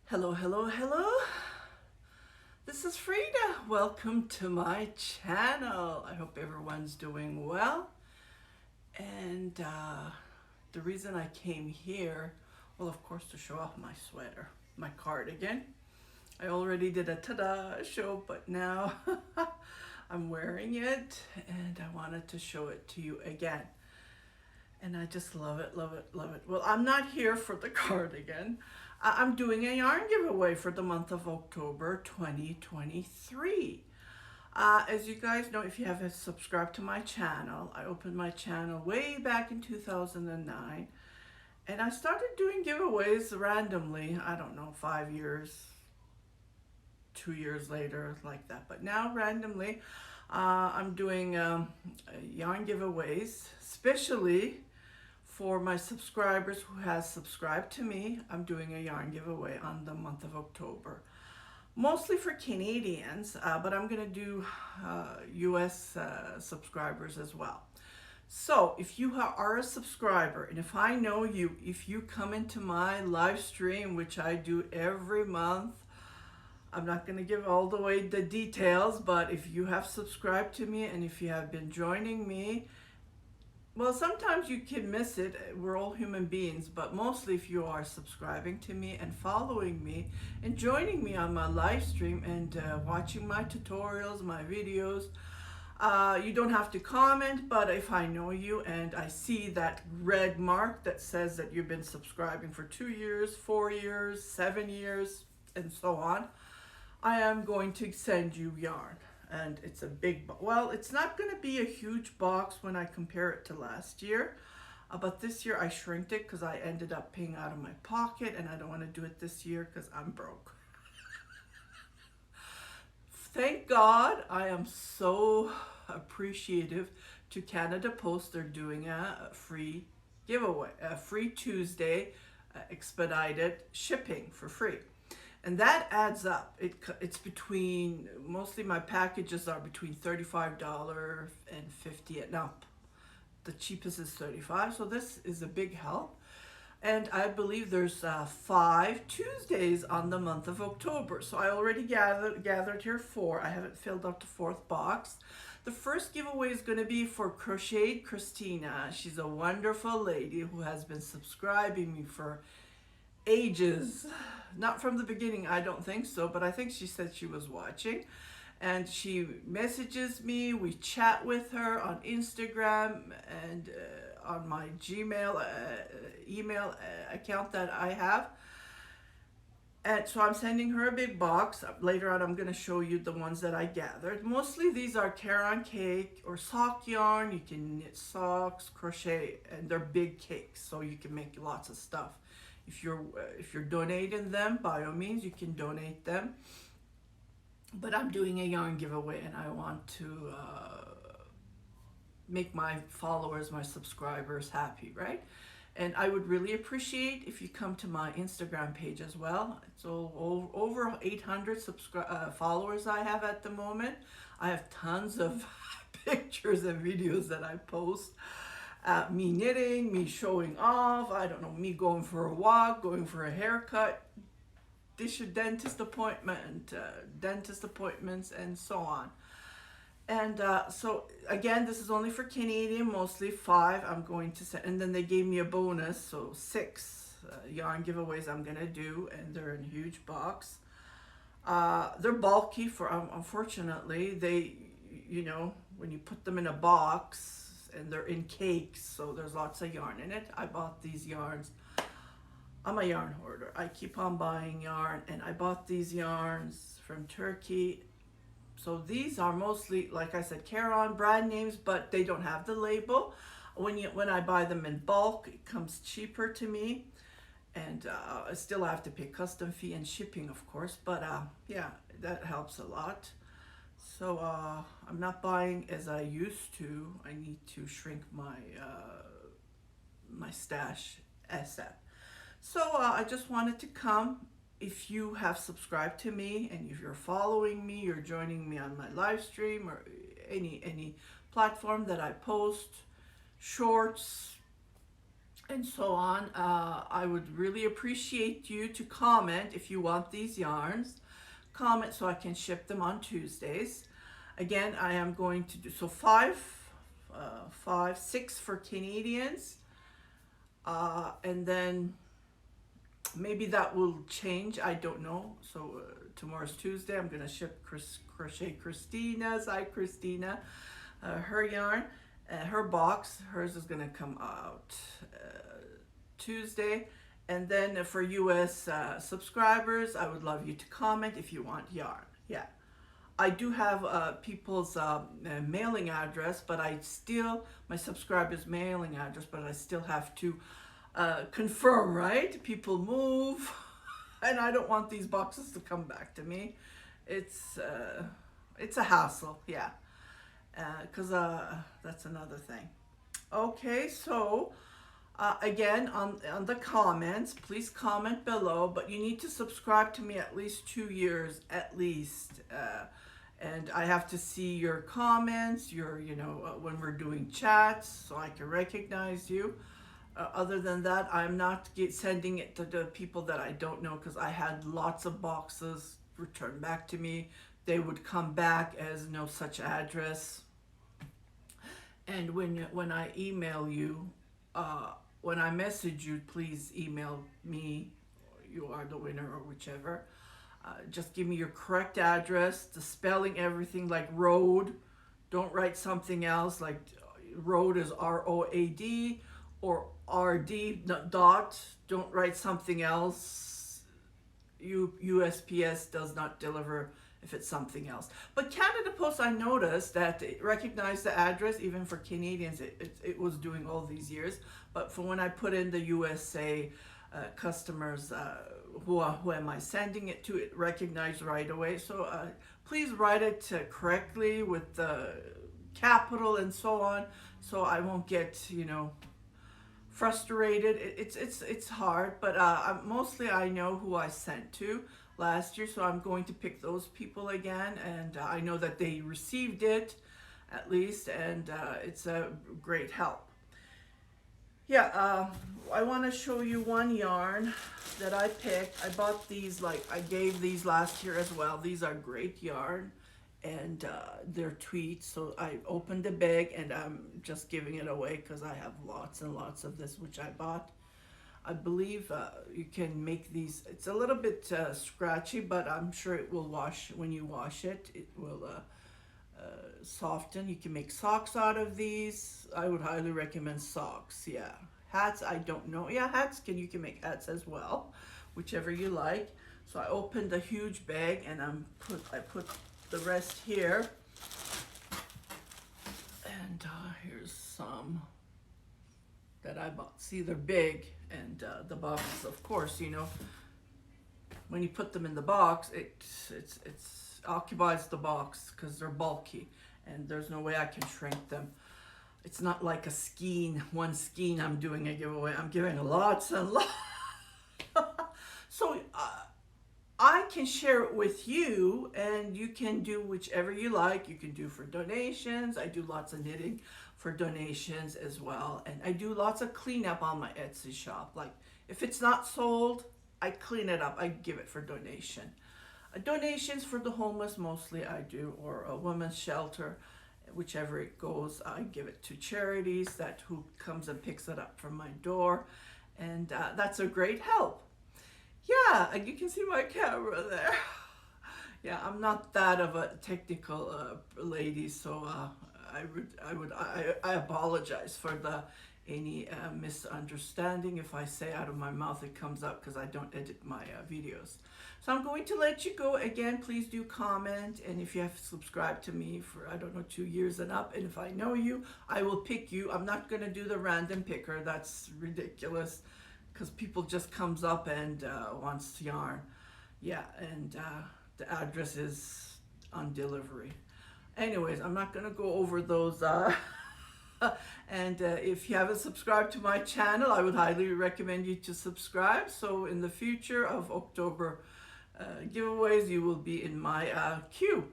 Hello, hello, hello. This is Frida. Welcome to my channel. I hope everyone's doing well. And the reason I came here, well, of course, to show off my sweater, my cardigan. I already did a ta-da show, but now I'm wearing it and I wanted to show it to you again. And I just love it, love it, love it. Well, I'm not here for the cardigan. I'm doing a yarn giveaway for the month of October 2023. As you guys know, if you haven't subscribed to my channel, I opened my channel way back in 2009. And I started doing giveaways randomly, I don't know, 5 years, 2 years later, like that. But now randomly, I'm doing yarn giveaways, especially for my subscribers who has subscribed to me. I'm doing a yarn giveaway on the month of October. Mostly for Canadians, but I'm going to do US subscribers as well. So if you are a subscriber, and if I know you, if you come into my live stream, which I do every month, I'm not going to give all the way the details, but if you have subscribed to me and if you have been joining me, well, sometimes you can miss it. We're all human beings, but mostly if you are subscribing to me and following me and joining me on my live stream and watching my tutorials, my videos, you don't have to comment, but if I know you and I see that red mark that says that you've been subscribing for 2 years, 4 years, 7 years, and so on, I am going to send you yarn. And it's a big, well, it's not going to be a huge box when I compare it to last year, but this year I shrinked it because I ended up paying out of my pocket, and I don't want to do it this year because I'm broke. Thank God. I am so appreciative to Canada Post. They're doing a free giveaway, a free Tuesday expedited shipping for free. And that adds up. It's between, mostly my packages are between $35 and $50 and up. The cheapest is $35, so this is a big help. And I believe there's 5 Tuesdays on the month of October. So I already gathered here 4. I haven't filled out the 4th box. The first giveaway is going to be for Crochet Christina. She's a wonderful lady who has been subscribing me for ages. Not from the beginning, I don't think so, but I think she said she was watching. And she messages me, we chat with her on Instagram and on my Gmail email account that I have. And so I'm sending her a big box. Later on, I'm going to show you the ones that I gathered. Mostly these are care-on cake or sock yarn. You can knit socks, crochet, and they're big cakes, so you can make lots of stuff. If you're donating them, by all means, you can donate them. But I'm doing a yarn giveaway, and I want to make my followers, my subscribers happy, right? And I would really appreciate if you come to my Instagram page as well. It's over 800 followers I have at the moment. I have tons of pictures and videos that I post. Me knitting, me showing off, I don't know, me going for a walk, going for a haircut, dentist appointment, dentist appointments, and so on. And so again, this is only for Canadian, mostly 5 I'm going to send, and then they gave me a bonus, so 6 yarn giveaways I'm gonna do, and they're in a huge box. They're bulky for, unfortunately, they, you know, when you put them in a box, and they're in cakes, so there's lots of yarn in it. I bought these yarns. I'm a yarn hoarder. I keep on buying yarn, and I bought these yarns from Turkey. So these are mostly, like I said, care-on brand names, but they don't have the label. When I buy them in bulk, it comes cheaper to me, and I still have to pay custom fee and shipping, of course. But yeah, that helps a lot. So I'm not buying as I used to. I need to shrink my my stash ASAP. So I just wanted to come. If you have subscribed to me and if you're following me, you're joining me on my live stream or any platform that I post, shorts, and so on. I would really appreciate you to comment if you want these yarns. Comment so I can ship them on Tuesdays. Again, I am going to do so six for Canadians, and then maybe that will change. I don't know. So tomorrow's Tuesday. I'm gonna ship Crochet Christina's. Hi, Christina. Her yarn, her box. Hers is gonna come out Tuesday. And then for US subscribers, I would love you to comment if you want yarn. Yeah. I do have people's mailing address, but my subscribers' mailing address, but I still have to confirm, right? People move, and I don't want these boxes to come back to me. It's a hassle, yeah, because that's another thing. Okay, so again, on the comments, please comment below, but you need to subscribe to me at least 2 years, at least. And I have to see your comments, when we're doing chats, so I can recognize you. Other than that, I'm not sending it to the people that I don't know, because I had lots of boxes returned back to me. They would come back as no such address. And when I email you, when I message you, please email me, you are the winner or whichever. Just give me your correct address, the spelling, everything, like road. Don't write something else, like road is ROAD or RD dot. Don't write something else. USPS does not deliver if it's something else. But Canada Post, I noticed that it recognized the address, even for Canadians, it was doing all these years. But for when I put in the USA customers, who am I sending it to, it recognized right away. So please write it correctly with the capital and so on, so I won't get frustrated. It's hard, but mostly I know who I sent to last year, so I'm going to pick those people again, and I know that they received it at least, and it's a great help. Yeah, I want to show you one yarn that I picked. I bought these, I gave these last year as well. These are great yarn, and they're tweed. So I opened the bag, and I'm just giving it away because I have lots and lots of this, which I bought. I believe you can make these. It's a little bit scratchy, but I'm sure it will wash. When you wash it, it will soften. You can make socks out of these. I would highly recommend socks. Yeah, hats, I don't know. Yeah, hats, you can make hats as well, whichever you like. So I opened a huge bag, and I put the rest here, and here's some that I bought. See, they're big, and the boxes, of course, when you put them in the box, it occupies the box because they're bulky, and there's no way I can shrink them. It's not like one skein I'm doing a giveaway. I'm giving lots and lots. So I can share it with you, and you can do whichever you like. You can do for donations. I do lots of knitting for donations as well, and I do lots of cleanup on my Etsy shop. Like if it's not sold, I clean it up. I give it for donation. Donations for the homeless mostly I do, or a women's shelter, whichever it goes. I give it to charities who comes and picks it up from my door, and that's a great help. Yeah, and you can see my camera there. Yeah, I'm not that of a technical lady, so I apologize for any misunderstanding. If I say out of my mouth, it comes up because I don't edit my videos. So I'm going to let you go. Again, please do comment, and if you have subscribed to me for, 2 years and up, and if I know you, I will pick you. I'm not going to do the random picker. That's ridiculous, because people just comes up and wants yarn. Yeah, and the address is on delivery. Anyways, I'm not going to go over those. And if you haven't subscribed to my channel, I would highly recommend you to subscribe. So in the future of October giveaways, you will be in my queue.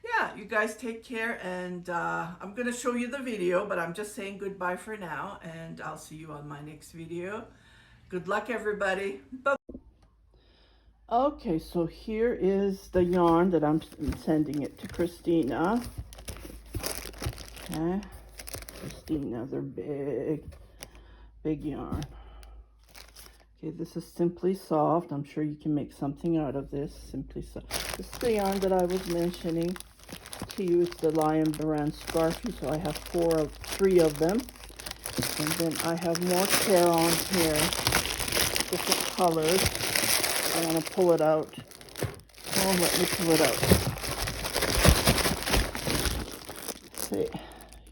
yeah, you guys take care, and I'm going to show you the video, but I'm just saying goodbye for now, and I'll see you on my next video. Good luck, everybody. Bye. Okay, so here is the yarn that I'm sending it to Christina. Okay, Christina, they're big yarn. Okay, this is Simply Soft. I'm sure you can make something out of this. Simply Soft. This is the yarn that I was mentioning to you. It's the Lion Baran Scarfie. So I have three of them. And then I have more care on here, different colors. I want to pull it out. Oh, let me pull it out. See,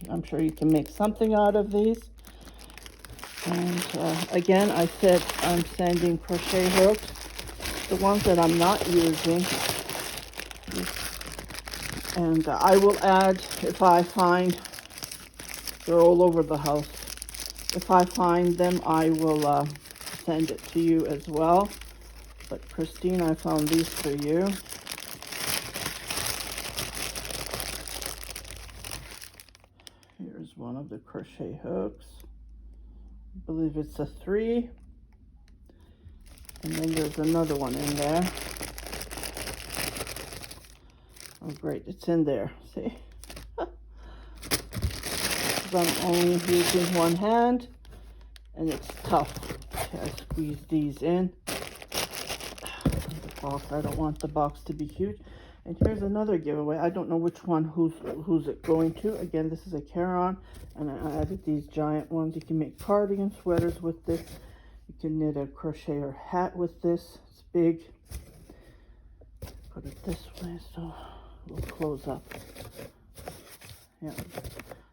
I'm sure you can make something out of these. And again, I said I'm sending crochet hooks. The ones that I'm not using. And I will add, if I find, they're all over the house. If I find them, I will send it to you as well. But Christine, I found these for you. Here's one of the crochet hooks. I believe it's a 3. And then there's another one in there. Oh, great, it's in there. See? I'm only using one hand, and it's tough. Okay, I squeeze these in. The box, I don't want the box to be huge. And here's another giveaway. I don't know which one, who's it going to. Again, this is a Caron, and I added these giant ones. You can make cardigan sweaters with this. You can knit a crochet or hat with this. It's big. Put it this way so we'll close up. Yeah,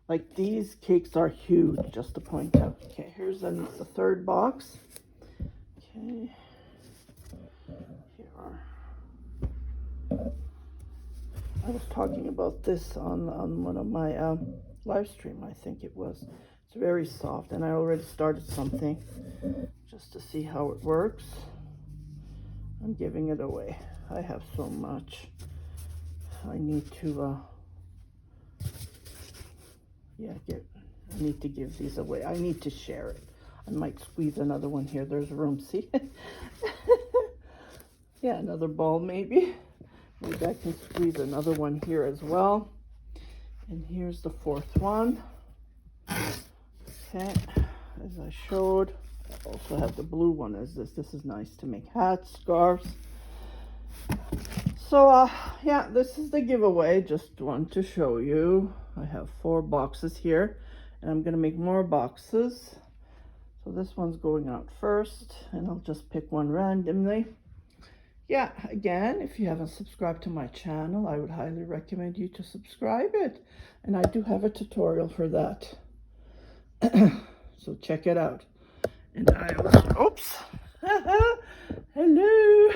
like these cakes are huge, just to point out. Okay, here's the third box. Okay, here are. I was talking about this on one of my live stream, I think it was. It's very soft, and I already started something just to see how it works. I'm giving it away. I have so much. I need to I need to give these away. I need to share it. I might squeeze another one here. There's room, see? Yeah, another ball maybe. Maybe I can squeeze another one here as well. And here's the fourth one. Okay, as I showed. I also have the blue one as this. This is nice to make hats, scarves. So, yeah, this is the giveaway. Just want to show you. I have 4 boxes here, and I'm going to make more boxes. So this one's going out first, and I'll just pick one randomly. Yeah, again, if you haven't subscribed to my channel, I would highly recommend you to subscribe it. And I do have a tutorial for that. So check it out. And I also, oops. Hello.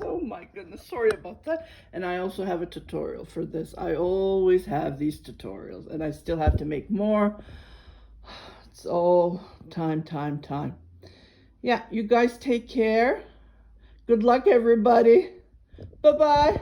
Oh my goodness, sorry about that. And I also have a tutorial for this. I always have these tutorials, and I still have to make more. It's all time. Yeah, you guys take care. Good luck, everybody. Bye-bye.